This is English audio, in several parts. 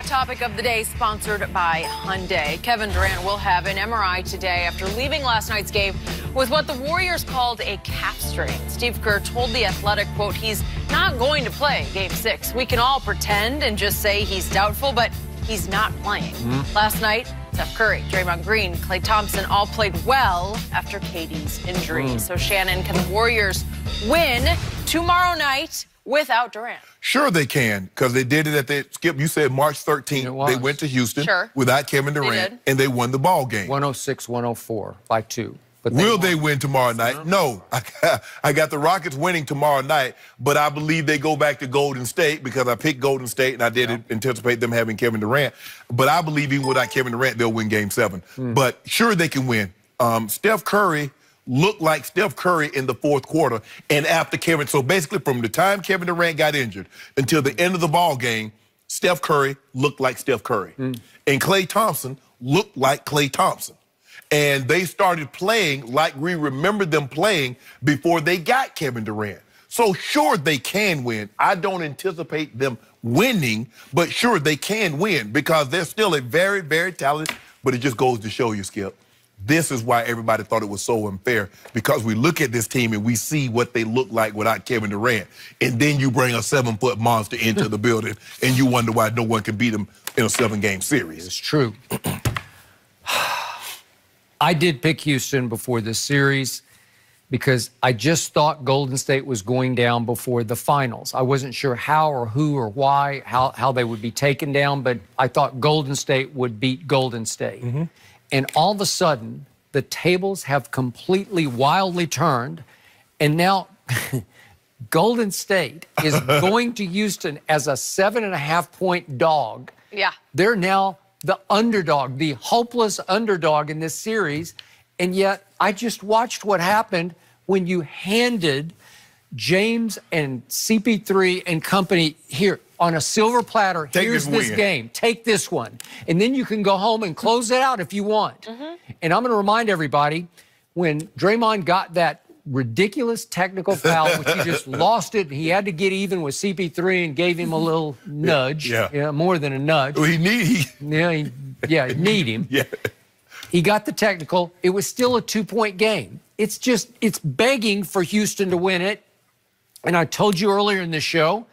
topic of the day sponsored by Hyundai. Kevin Durant will have an MRI today after leaving last night's game with what the Warriors called a calf strain. Steve Kerr told The Athletic, quote, he's not going to play Game 6. We can all pretend and just say he's doubtful, but he's not playing. Last night, Steph Curry, Draymond Green, Klay Thompson all played well after KD's injury. So, Shannon, can the Warriors win tomorrow night without Durant? Sure they can, because they did it at the, Skip, you said March 13th. They went to Houston without Kevin Durant, and they won the ball game. 106-104 by 2. But Will they win tomorrow night? No. I got the Rockets winning tomorrow night, but I believe they go back to Golden State because I picked Golden State, and I didn't anticipate them having Kevin Durant. But I believe even without Kevin Durant, they'll win Game 7. But sure they can win. Steph Curry looked like Steph Curry in the fourth quarter, and after Kevin, so basically from the time Kevin Durant got injured until the end of the ball game, Steph Curry looked like Steph Curry. And Klay Thompson looked like Klay Thompson. And they started playing like we remember them playing before they got Kevin Durant. So sure they can win. I don't anticipate them winning, but sure they can win because they're still a very, very talented, but it just goes to show you, Skip. This is why everybody thought it was so unfair, because we look at this team and we see what they look like without Kevin Durant. And then you bring a 7-foot monster into the building and you wonder why no one can beat them in a 7-game series. It's true. I did pick Houston before this series because I just thought Golden State was going down before the finals. I wasn't sure how or who or why, how they would be taken down, but I thought Golden State would beat Golden State. And all of a sudden, the tables have completely wildly turned, and now Golden State is going to Houston as a 7.5-point dog. Yeah. They're now the underdog, the hopeless underdog in this series, and yet I just watched what happened when you handed James and CP3 and company here on a silver platter. Here's this game. Take this one. And then you can go home and close it out if you want. And I'm going to remind everybody, when Draymond got that ridiculous technical foul, which he just lost it, he had to get even with CP3 and gave him a little nudge. Yeah, more than a nudge. Well, he need him. He got the technical. It was still a 2-point game. It's begging for Houston to win it. And I told you earlier in the show,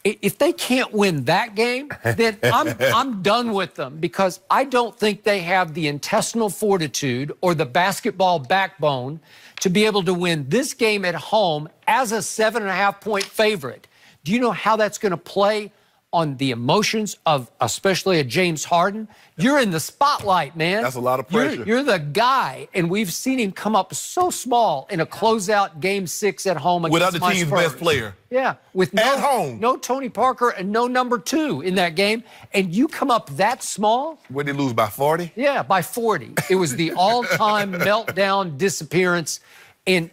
if they can't win that game, then I'm done with them, because I don't think they have the intestinal fortitude or the basketball backbone to be able to win this game at home as a 7.5-point favorite. Do you know how that's going to play on the emotions of especially a James Harden? You're in the spotlight, man. That's a lot of pressure. You're the guy, and we've seen him come up so small in a closeout Game 6 at home against without the my team's Spurs. best player. Yeah, with at home. No Tony Parker and no number 2 in that game, and you come up that small. What did they lose, by 40? Yeah, by 40. It was the all-time meltdown disappearance. And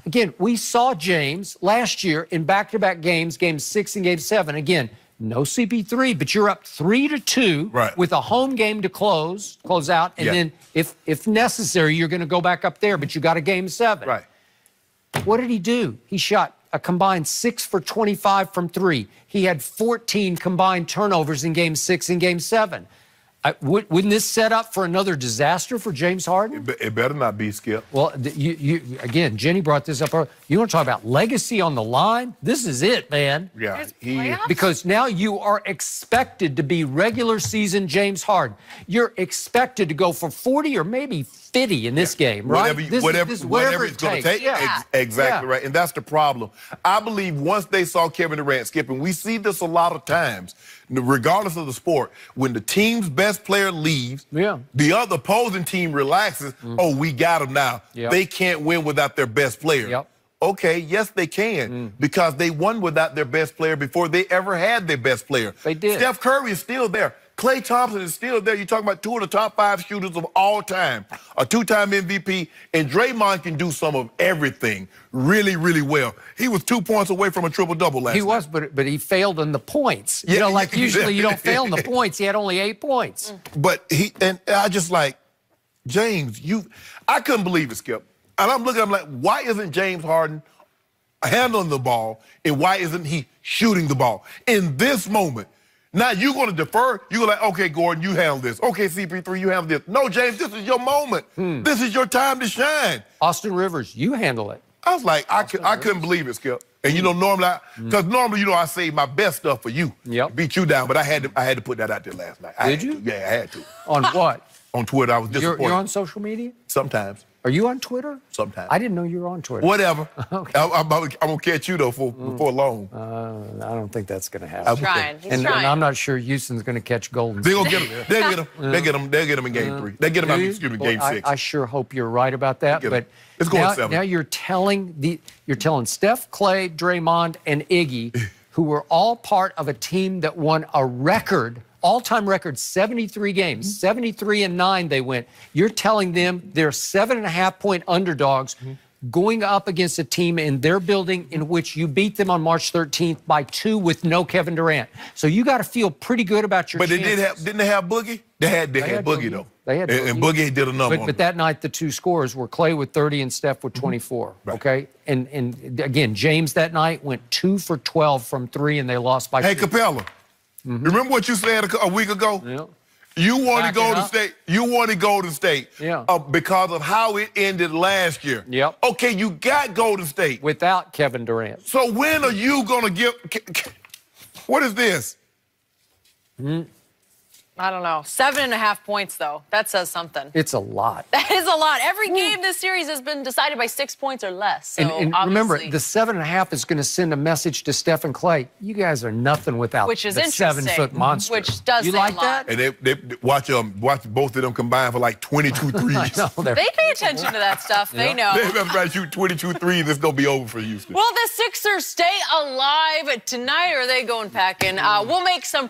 again, we saw James last year in back-to-back games, Game 6 and Game 7. Again, no CP3, but you're up 3-2 with a home game to close out, and then if necessary, you're going to go back up there, but you got a Game 7. What did he do? He shot a combined 6 for 25 from 3. He had 14 combined turnovers in Game 6 and Game 7. Wouldn't this set up for another disaster for James Harden? It better not be, Skip. Well, again, Jenny brought this up earlier. You want to talk about legacy on the line? This is it, man. Yeah. Because now you are expected to be regular season James Harden. You're expected to go for 40 or maybe 50 in this game, right? Whatever it's going to take. Exactly right. And that's the problem. I believe once they saw Kevin Durant, Skip, and we see this a lot of times, regardless of the sport, when the team's best player leaves, the other opposing team relaxes. Oh, we got them now. They can't win without their best player. Okay, yes, they can, because they won without their best player before they ever had their best player. They did. Steph Curry is still there. Klay Thompson is still there. You're talking about 2 of the top 5 shooters of all time, a 2-time MVP, and Draymond can do some of everything really, really well. He was 2 points away from a triple-double last night. He was, but he failed in the points. You know, like usually you don't fail in the points. He had only 8 points. But I just like, James, I couldn't believe it, Skip. And I'm looking, I'm like, why isn't James Harden handling the ball, and why isn't he shooting the ball? In this moment, Now you're going to defer. You're like, okay, Gordon, you handle this. Okay, CP3, you handle this. No, James, this is your moment. This is your time to shine. Austin Rivers, you handle it. I was like, I couldn't believe it, Skip. And you know, normally, because normally, you know, I save my best stuff for you. Yep. Beat you down, but I had to put that out there last night. Did you? Yeah, I had to. On what? On Twitter, I was disappointed. You're on social media? Sometimes. Are you on Twitter? Sometimes. I didn't know you were on Twitter. Whatever. Okay. I'm going to catch you, though, before long. I don't think that's going to happen. He's trying. He's And trying. I'm not sure Houston's going to catch Golden They're State. going to get him. They'll get him in game 3. They get him out, excuse me, game 6. I sure hope you're right about that. But it's going now, 7. now you're telling Steph, Clay, Draymond, and Iggy, who were all part of a team that won a record, all-time record, 73 games, 73-9 they went. You're telling them they're 7.5-point underdogs going up against a team in their building in which you beat them on March 13th by 2 with no Kevin Durant. So you got to feel pretty good about your chances. But didn't they have Boogie? They had Boogie, though. They had and Boogie did a number on But them. that night, the two scores were Clay with 30 and Steph with 24, Right. okay? And again, James that night went 2 for 12 from 3, and they lost by 2. Hey, Capella, remember what you said a week ago? Yeah. You wanted Back it Golden up. State. You wanted Golden State. Yeah. Because of how it ended last year. Yep. Okay, you got Golden State. Without Kevin Durant. So when are you gonna give? What is this? I don't know. 7.5 points, though. That says something. It's a lot. That is a lot. Every game this series has been decided by 6 points or less. So And remember, the 7.5 is going to send a message to Steph and Clay. You guys are nothing without Which is the interesting. 7-foot monster. Which does you say like a lot. that? And they watch both of them combine for like 22 threes. I know, they're- They pay attention to that stuff. They know. They better shoot 22 threes. It's gonna be over for Houston. Will the Sixers stay alive tonight, or are they going packing? We'll make some